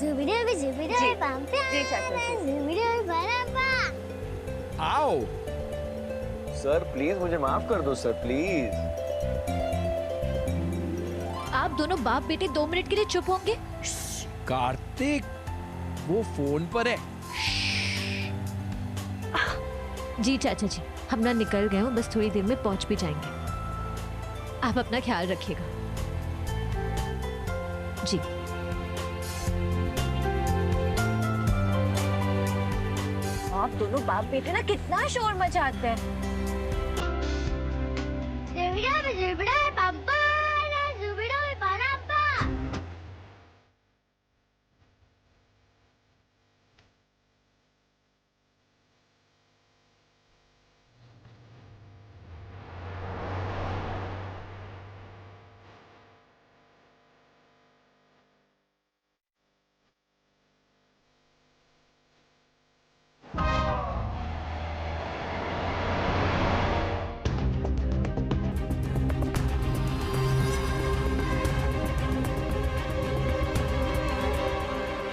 जी चाचा जी। आओ। Sir please मुझे माफ कर दो सर, प्लीज। आप दोनों बाप बेटे 2 मिनट के लिए चुप होंगे? कार्तिक, वो फोन पर है। जी चाचा जी, हम ना निकल गए हूँ, बस थोड़ी देर में पहुंच भी जाएंगे। आप अपना ख्याल रखिएगा। जी। आप दोनों बाप बेटे ना कितना शोर मचाते हैं।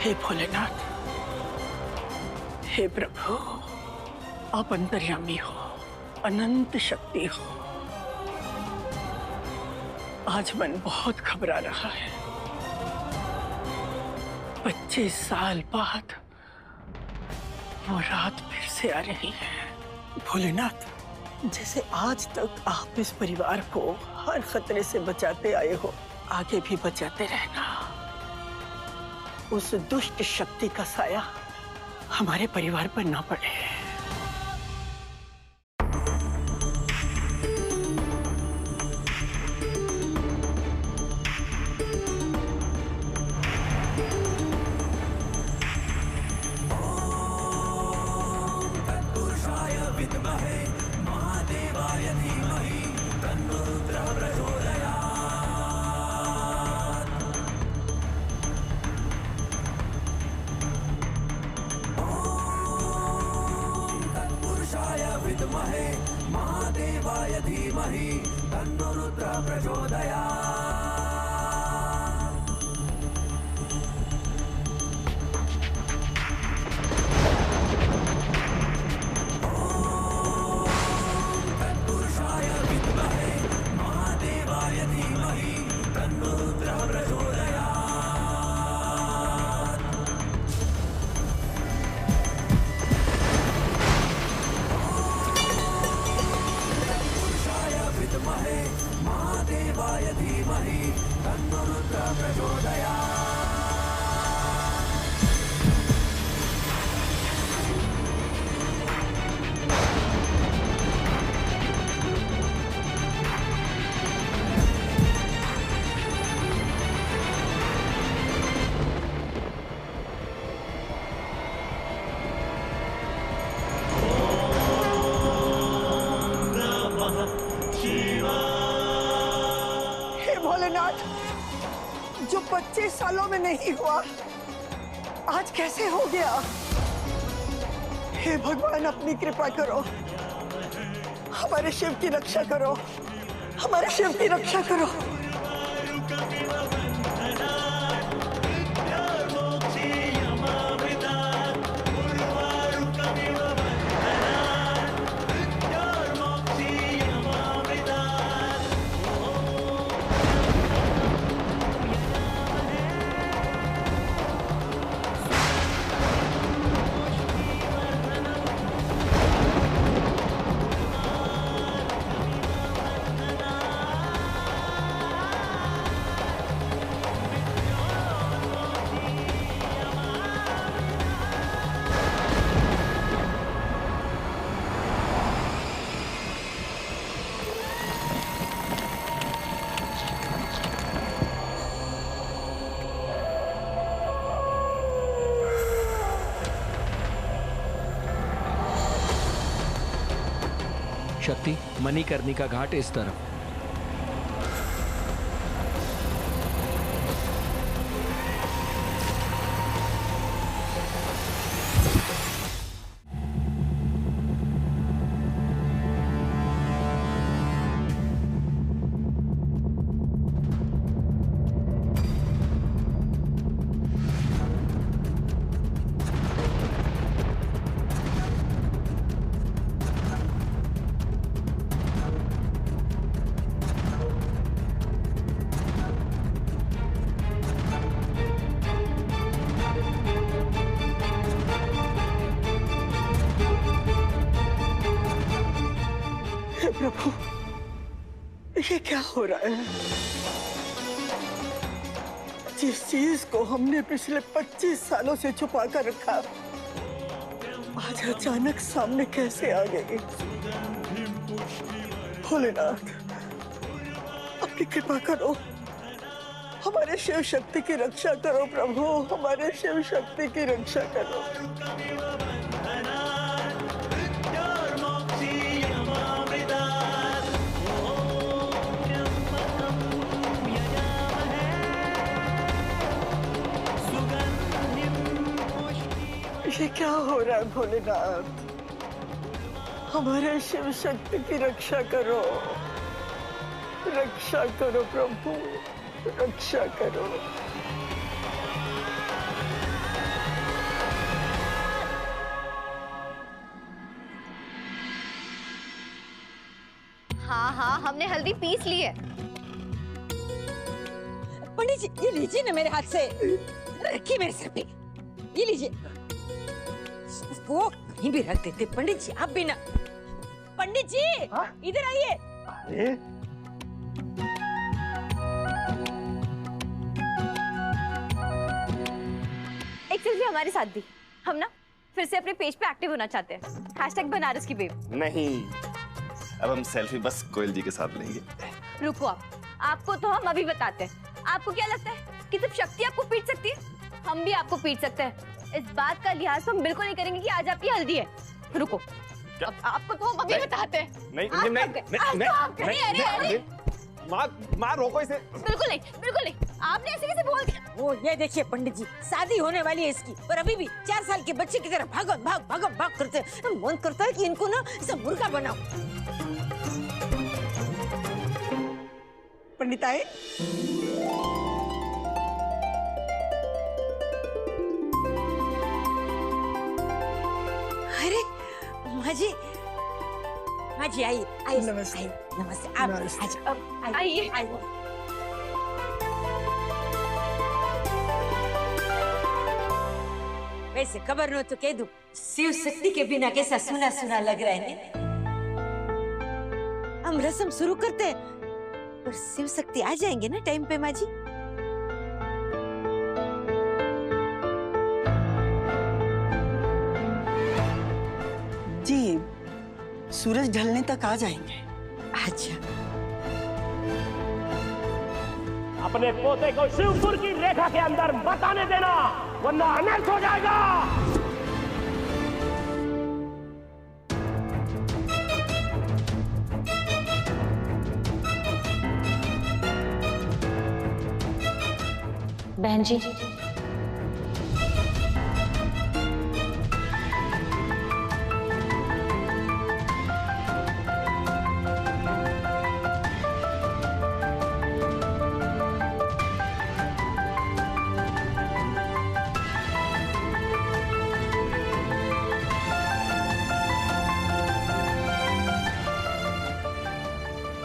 हे भोलेनाथ, हे प्रभु, आप अंतर्यामी हो, अनंत शक्ति हो। आज मन बहुत घबरा रहा है। 25 साल बाद वो रात फिर से आ रही है। भोलेनाथ, जैसे आज तक आप इस परिवार को हर खतरे से बचाते आए हो, आगे भी बचाते रहना। उस दुष्ट शक्ति का साया हमारे परिवार पर ना पड़े। महादेवाय धीमहि तन्नो रुद्रः प्रचोदयात्। जो 25 सालों में नहीं हुआ, आज कैसे हो गया? हे भगवान, अपनी कृपा करो, हमारे शिव की रक्षा करो, हमारे शिव की रक्षा करो। शक्ति, मणिकर्णिका घाट इस तरफ। हे प्रभु, ये क्या हो रहा है? जिस चीज को हमने पिछले 25 सालों से छुपा कर रखा, आज अचानक सामने कैसे आ गई? भोलेनाथ, अपनी कृपा करो, हमारे शिव शक्ति की रक्षा करो प्रभु, हमारे शिव शक्ति की रक्षा करो। ये क्या हो रहा है भोलेनाथ? हमारे शिव शक्ति की रक्षा करो, रक्षा करो प्रभु, रक्षा करो। हाँ हाँ, हमने हल्दी पीस ली है। पंडित जी, ये लीजिए ना मेरे हाथ से, रखिए मेरे सर पे, ये लीजिए। वो कहीं भी रख देते पंडित जी, आप भी ना। पंडित जी, इधर आइए। अरे एक सेल्फी हमारे साथ भी। हम ना फिर से अपने पेज पे एक्टिव होना चाहते हैं। #बनारस की बेब। नहीं, अब हम सेल्फी बस कोयल जी के साथ लेंगे। रुको आपको तो हम अभी बताते हैं। आपको क्या लगता है कि सिर्फ शक्ति आपको पीट सकती है? हम भी आपको पीट सकते हैं। इस बात का लिहाज तो हम बिल्कुल नहीं करेंगे कि आज आपकी हल्दी है। रुको, अब आपको तो हम अभी बताते हैं। नहीं, आप नहीं, कब गए? नहीं, आप नहीं, कब गए? नहीं, अरे, अरे, नहीं, माँ रोको इसे। बिल्कुल नहीं, बिल्कुल नहीं। आपने ऐसे कैसे बोल दिया? वो ये देखिए पंडित जी, शादी होने वाली है इसकी, और अभी भी 4 साल के बच्चे की तरह भागम भाग करते हैं। मन करता है कि इनको ना ऐसा मुर्गा बनाओ। पंडिताई, अरे माँ जी, आइए आइए। नमस्ते। आइए, नमस्ते। आप नमस्ते। आइए। वैसे खबर नो तो कह दूं, शिव शक्ति के बिना कैसा सुना सुना लग रहा है। हम रस्म शुरू करते हैं और शिव शक्ति आ जाएंगे ना टाइम पे माँ जी। जी सूरज ढलने तक आ जाएंगे। अच्छा, अपने पोते को शिवपुर की रेखा के अंदर मत आने देना, वरना अनर्थ हो जाएगा। बहन जी,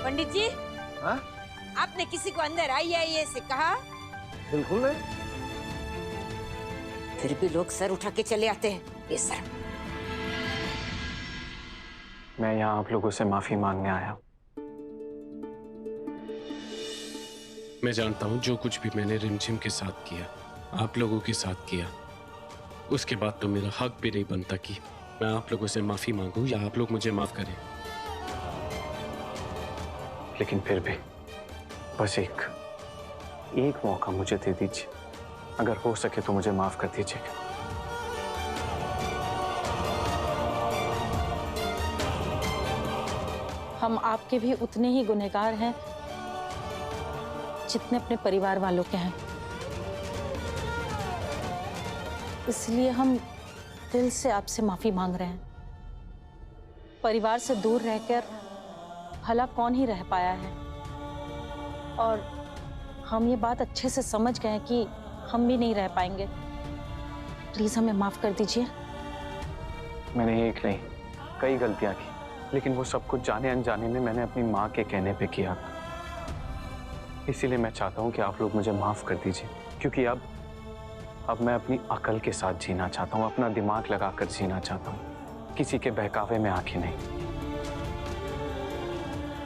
पंडित जी, हाँ? आपने किसी को अंदर आइए से कहा? बिल्कुल नहीं। फिर भी लोग सर उठा के चले आते हैं, ये सर। मैं यहाँ आप लोगों से माफी मांगने आया। मैं जानता हूँ जो कुछ भी मैंने रिमझिम के साथ किया, आप लोगों के साथ किया, उसके बाद तो मेरा हक भी नहीं बनता कि मैं आप लोगों से माफी मांगूं या आप लोग मुझे माफ करें। लेकिन फिर भी बस एक मौका मुझे दे दीजिए, अगर हो सके तो मुझे माफ कर दीजिएगा। हम आपके भी उतने ही गुनहगार हैं जितने अपने परिवार वालों के हैं। इसलिए हम दिल से आपसे माफी मांग रहे हैं। परिवार से दूर रहकर भला कौन ही रह पाया है, और हम ये बात अच्छे से समझ गए कि हम भी नहीं रह पाएंगे। प्लीज हमें माफ कर दीजिए। मैंने एक नहीं कई गलतियां की, लेकिन वो सब कुछ जाने अनजाने में मैंने अपनी माँ के कहने पे किया था। इसीलिए मैं चाहता हूँ कि आप लोग मुझे माफ कर दीजिए, क्योंकि अब मैं अपनी अकल के साथ जीना चाहता हूँ, अपना दिमाग लगाकर जीना चाहता हूँ, किसी के बहकावे में आके नहीं।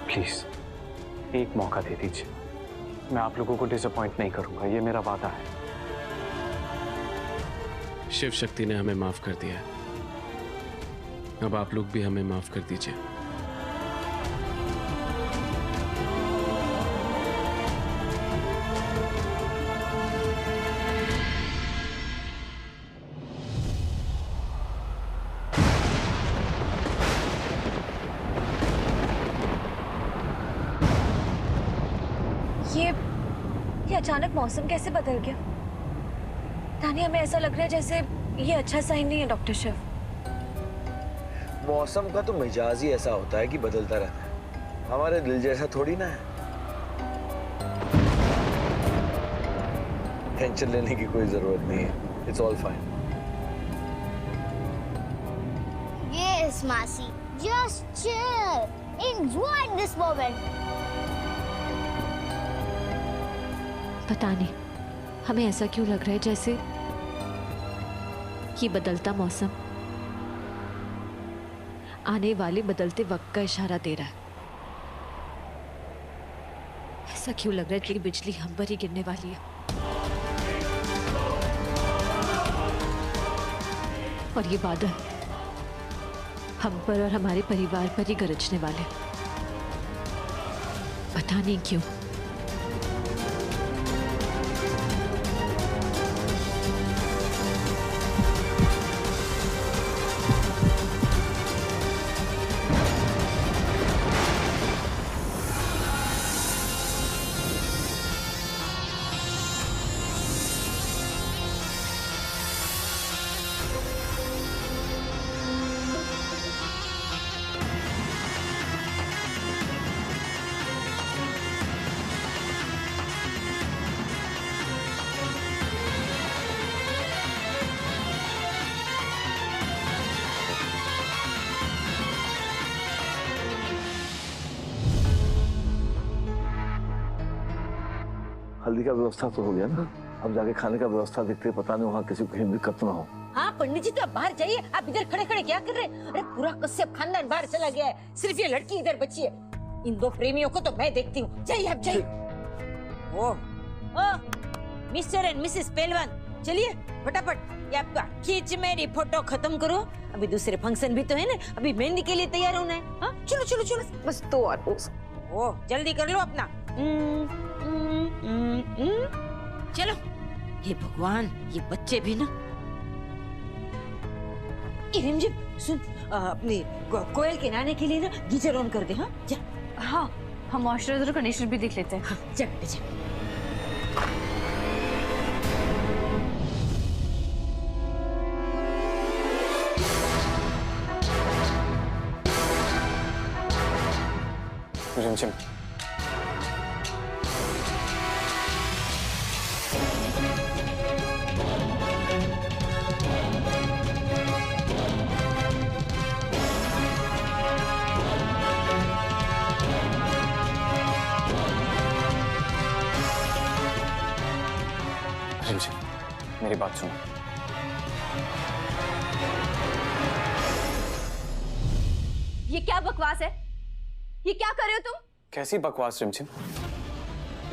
प्लीज एक मौका दे दीजिए। मैं आप लोगों को डिसअपॉइंट नहीं करूंगा, ये मेरा वादा है। शिव शक्ति ने हमें माफ कर दिया है, अब आप लोग भी हमें माफ कर दीजिए। ये अचानक मौसम कैसे बदल गया? तानिया, हमें ऐसा लग रहा है जैसे ये अच्छा साइन नहीं है डॉक्टर शिव। मौसम का तो मिजाज ही ऐसा होता है कि बदलता रहता है, हमारे दिल जैसा थोड़ी ना है। टेंशन लेने की कोई जरूरत नहीं है, it's all fine. Yes, Masi. Just chill. Enjoy this moment. पता नहीं हमें ऐसा क्यों लग रहा है जैसे ये बदलता मौसम आने वाले बदलते वक्त का इशारा दे रहा है। ऐसा क्यों लग रहा है कि बिजली हम पर ही गिरने वाली है और ये बादल हम पर और हमारे परिवार पर ही गरजने वाले। पता नहीं क्यों। हल्दी का व्यवस्था तो हो गया ना, अब जाके खाने का व्यवस्था देखते, पता नहीं वहाँ किसी को कहीं दिक्कत ना हो। हाँ पंडित जी, तो आप बाहर जाइए। आप इधर खड़े खड़े क्या कर रहे हैं? अरे पूरा कश्यप खानदान बाहर चला गया है, सिर्फ ये लड़की इधर बची है। इन दो प्रेमियों को तो मैं देखती हूँ। जाइए आप जाइए। ओ मिस्टर एंड मिसेस पहलवान, चलिए फटाफट ये आपका खींच मेरी फोटो खत्म करो। अभी दूसरे फंक्शन भी तो है ना, अभी मेहंदी के लिए तैयार होना है। हाँ चलो चलो चलो, बस 2 और ओ जल्दी कर लो अपना। चलो। हे भगवान, ये बच्चे भी ना। रिमझिम सुन, अपने कोयल के नहाने के लिए ना गीजर ऑन कर दे। हाँ जा। हाँ, हम मॉइस्चराइजर कंडीशनर भी देख लेते हैं। हाँ, जा बेटा जा। रिमझिम, मेरी बात सुनो। ये क्या बकवास है? ये क्या कर रहे हो तुम? कैसी बकवास रिमझिम?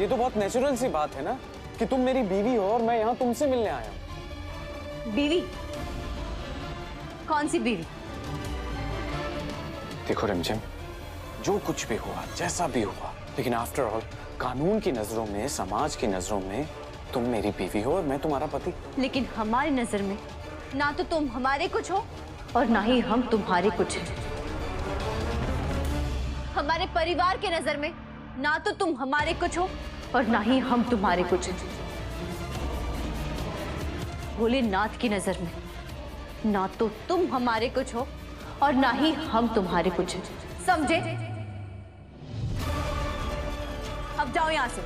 ये तो बहुत नेचुरल सी बात है ना कि तुम मेरी बीवी हो और मैं यहाँ तुमसे मिलने आया हूँ। बीवी? कौन सी बीवी? देखो रिमझिम, जो कुछ भी हुआ, जैसा भी हुआ, लेकिन आफ्टर ऑल कानून की नजरों में, समाज की नजरों में तुम मेरी बीवी हो और मैं तुम्हारा पति। लेकिन हमारी नजर में ना तो तुम हमारे कुछ हो और ना ही हम तुम्हारे कुछ हैं। हमारे परिवार के नजर में ना तो तुम हमारे कुछ हो और ना ही हम तुम्हारे कुछ हैं। भोलेनाथ की नजर में ना तो तुम हमारे कुछ हो और ना ही हम तुम्हारे कुछ हैं। समझे? अब जाओ यहां से।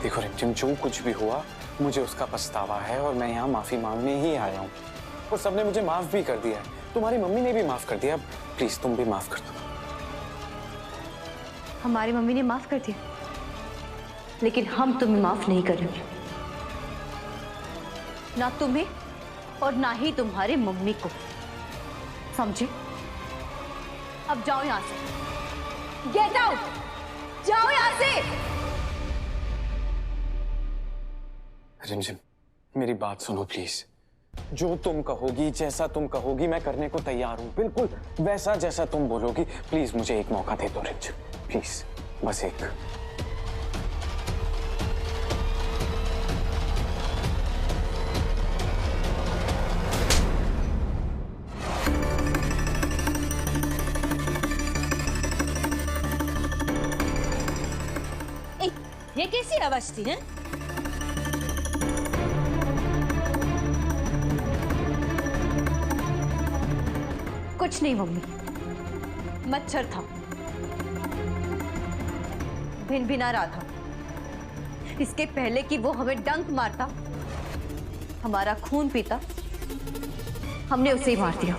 देखो रिमझिम, जो कुछ भी हुआ मुझे उसका पछतावा है और मैं यहाँ माफी मांगने ही आया हूँ और सबने मुझे माफ भी कर दिया है। तुम्हारी मम्मी ने भी माफ कर दिया, अब प्लीज तुम भी माफ कर दो। हमारी मम्मी ने माफ कर दिया, लेकिन हम तुम्हें माफ नहीं करेंगे। ना तुम्हें और ना ही तुम्हारे मम्मी को। समझे? अब जाओ यहाँ से, गेट आउट, जाओ यहाँ से। रिमझिम, मेरी बात सुनो प्लीज। जो तुम कहोगी, जैसा तुम कहोगी, मैं करने को तैयार हूँ, बिल्कुल वैसा जैसा तुम बोलोगी। प्लीज मुझे एक मौका दे दो रिमझिम, प्लीज, बस एक। ये कैसी आवाज थी? है कुछ नहीं मम्मी, मच्छर था, भिनभिना रहा था। इसके पहले कि वो हमें डंक मारता, हमारा खून पीता, हमने उसे ही मार दिया।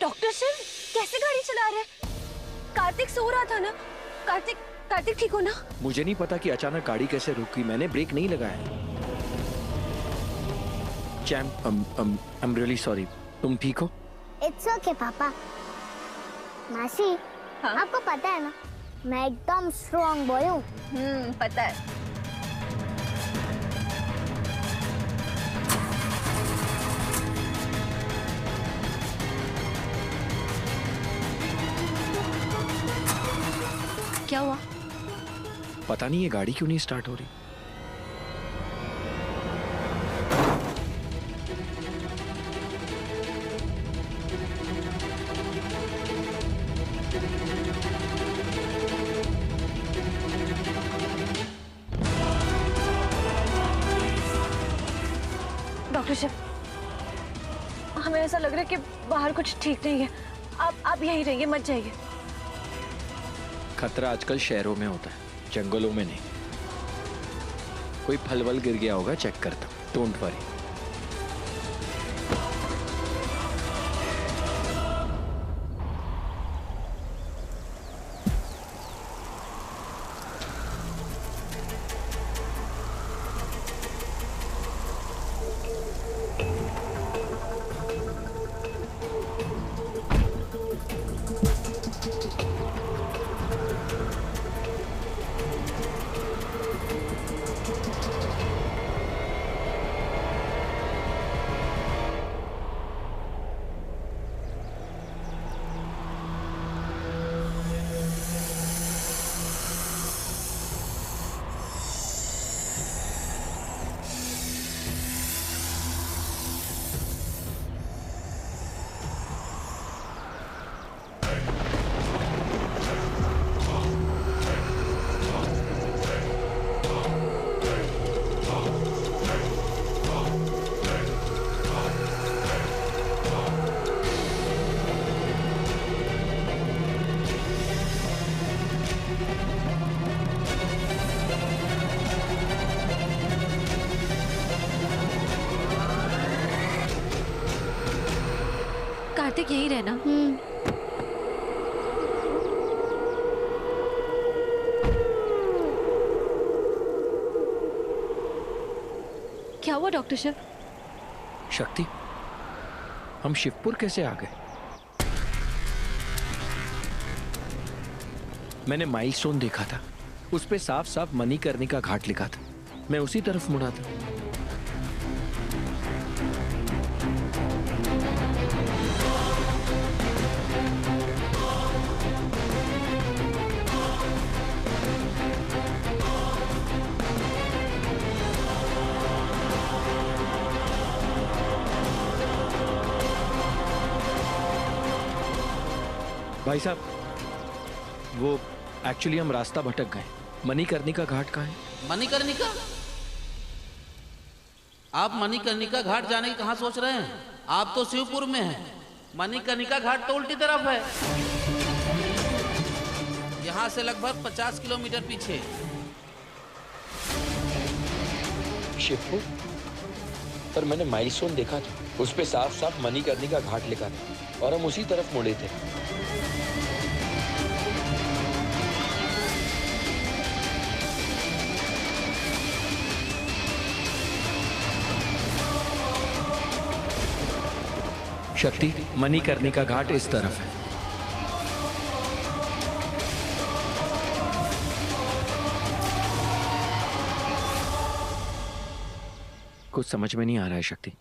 डॉक्टर सर कैसे गाड़ी चला रहे हैं? कार्तिक सो रहा था ना? कार्तिक ठीक हो ना? मुझे नहीं पता कि अचानक गाड़ी कैसे रुक गई, मैंने ब्रेक नहीं लगाया। I am really sorry. तुम ठीक हो? इट्स ओके पापा। मासी, हाँ? आपको पता है ना, मैं एकदम स्ट्रॉन्ग बॉय हूँ। पता है। क्या हुआ? पता नहीं ये गाड़ी क्यों नहीं स्टार्ट हो रही। डॉक्टर साहब, हमें ऐसा लग रहा है कि बाहर कुछ ठीक नहीं है। आप यहीं रहिए, मत जाइए। खतरा आजकल शहरों में होता है, जंगलों में नहीं। कोई फल वल गिर गया होगा, चेक करता हूं। Don't worry. कार्तिक यहीं रहना। क्या हुआ डॉक्टर साहब? शक्ति, हम शिवपुर कैसे आ गए? मैंने माइलस्टोन देखा था, उस पे साफ साफ मणिकर्णिका घाट लिखा था। मैं उसी तरफ मुड़ा था। भाई साहब वो एक्चुअली हम रास्ता भटक गए। मणिकर्णिका घाट कहाँ है? मणिकर्णिका? आप मणिकर्णिका घाट जाने की कहाँ सोच रहे हैं? आप तो शिवपुर में हैं। मणिकर्णिका घाट तो उल्टी तरफ है, यहाँ से लगभग 50 किलोमीटर पीछे। शिवपुर? पर मैंने माइलस्टोन देखा था, उस पे साफ साफ मणिकर्णिका घाट लिखा था और हम उसी तरफ मुड़े थे। शक्ति, मणिकर्णिका घाट इस तरफ है। कुछ समझ में नहीं आ रहा है शक्ति।